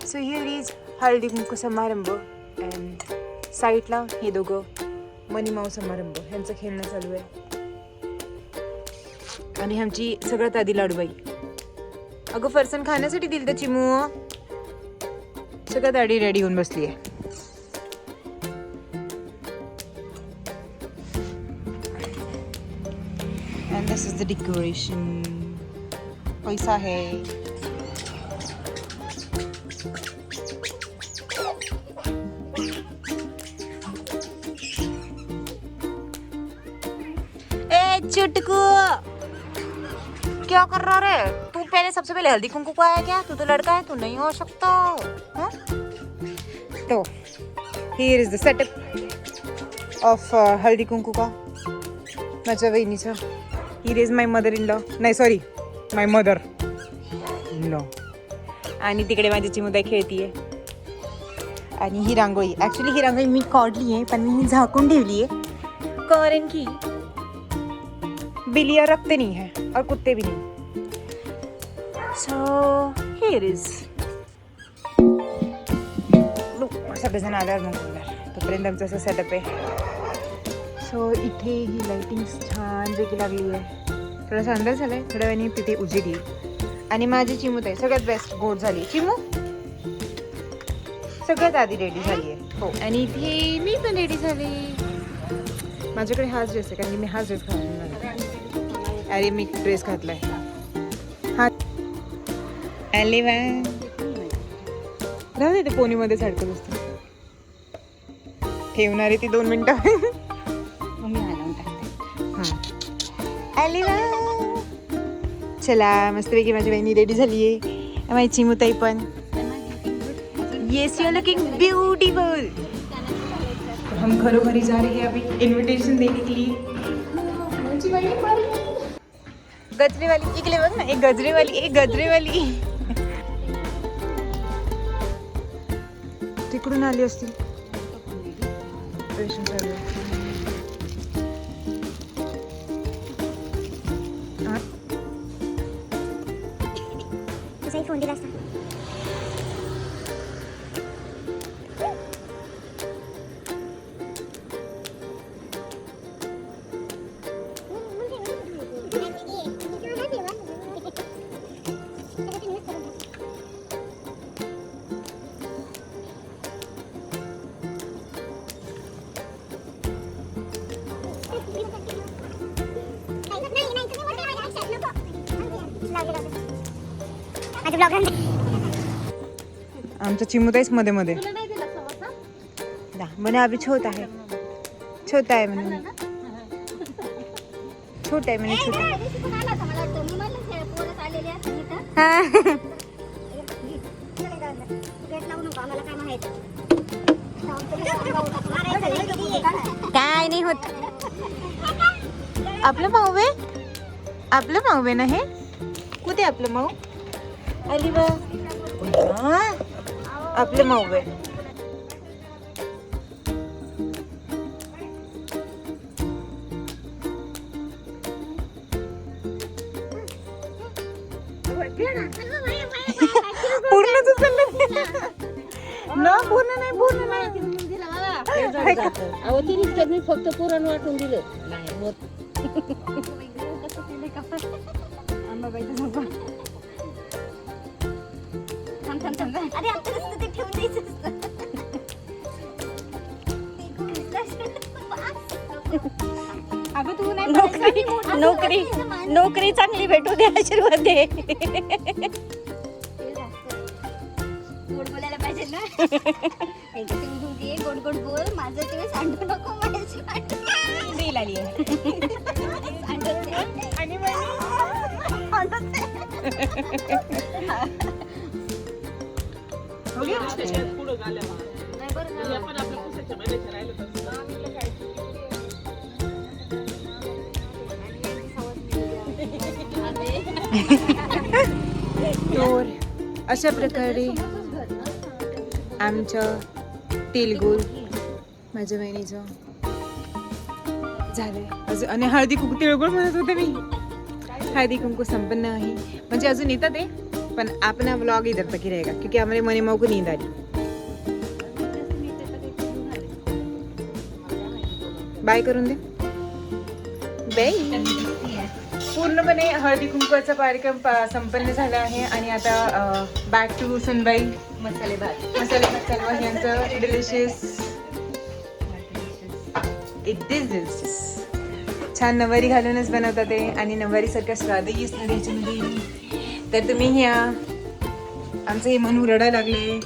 So here is Haldi Kunku समारंभ and साईडला हे दोघं मनीमाऊ समारंभ ह्यांचं खेळणं चालू आहे. आणि आमची सगळ्यात आधी लाडूबाई. अगं फरसन खाण्यासाठी दिल तर चिमू सगळ्यात आधी रेडी होऊन बसली आहे. And this is the decoration. पैसा है. ए चुटकू क्या कर रहा रे तू? पहले सबसे पहले हल्दी कुंकू को आया क्या? तू तो लड़का है, तू नहीं हो सकता. हाँ? तो here is the setup of Haldi Kunku का माझ्या बहिणीचं. Here is my mother in law. नाही sorry my mother in law. आणि तिकडे माझी चिमुताई खेळतीये. आणि ही रांगोळी ॲक्च्युली ही रांगोळी मी काढली आहे पण मी झाकून ठेवली आहे कारण की बिल्लियाँ रखते नहीं है और कुत्ते भी नहीं. सो हियर इज सगळेजण आल्यावर मग बोलणार. तोपर्यंत आमचं असं सेटअप आहे. सो इथे ही लाईटिंग छानपैकी लागली आहे. थोडासा अंदाज झाला आहे. थोड्या वेळाने तिथे उजेड येईल. आणि माझी चिमूताई सगळ्यात बेस्ट गोड झाली. चिमू सगळ्यात आधी रेडी झाली आहे. हो आणि इथे मी पण रेडी झाली. माझ्याकडे हाच ड्रेस आहे कारण की मी हाच ड्रेस घालून. अरे मी ड्रेस घातलाय हा. अरे वा राहू दे ते पोनीमध्ये झडकत असतं. ठेवणार आहे ती 2 मिनिटं. अरे वा चला मस्तपैकी माझी बहिणी रेडी झाली आहे. माझी चिमुताई पण. Yes you are looking beautiful. हम घरोघरी जा रहे हैं अभी इन्विटेशन देने के लिए. गजरेवाली इकडे बघ ना. एक गजरेवाली तिकडून आली असतील. फोन दिला असता. आमच्या चिमुताईच मध्ये मध्ये म्हणे अभि छोटा है म्हणे. छोटा आहे म्हणे. काय नाही होत. आपलं माऊ आहे ना हे. कुठे आपलं माऊ? आली बा आपलं माऊ आहे. पूर्ण ना पूर्ण नाही फक्त पुरण वाटून दिलं. अगं तू नाही. नोकरी चांगली भेटू दे. आशीर्वाद दे. गोड बोलायला पाहिजे ना. गोड गोड बोल. माझं ते सांडू नको. देईल आली आणि तर अशा प्रकारे आमचं तिळगुळ माझ्या बहिणीचं झालंय. अजून आणि हळदी कुंकू तिळगुळ म्हणत होते मी. हळदी कुंकू संपन्न आहे म्हणजे अजून येतात ते पण अपना व्लॉग इधर तक ही रहेगा क्योंकि हमारे मनीमाओ को नींद आ रही. बाय करून दे. बाय. पूर्णपणे हळदी कुंकवाचा कार्यक्रम संपन्न झाला आहे आणि आता बॅक टू सुनबाई मसाले भात चालू आहे यांचं डिलिशियस. It is delicious. छान नवारी घालूनच बनवतात ते आणि नवारीसारखा स्वादही असणार याच्यामध्ये. तर तुम्ही ह्या आमचं हे म्हणून रडायला लागले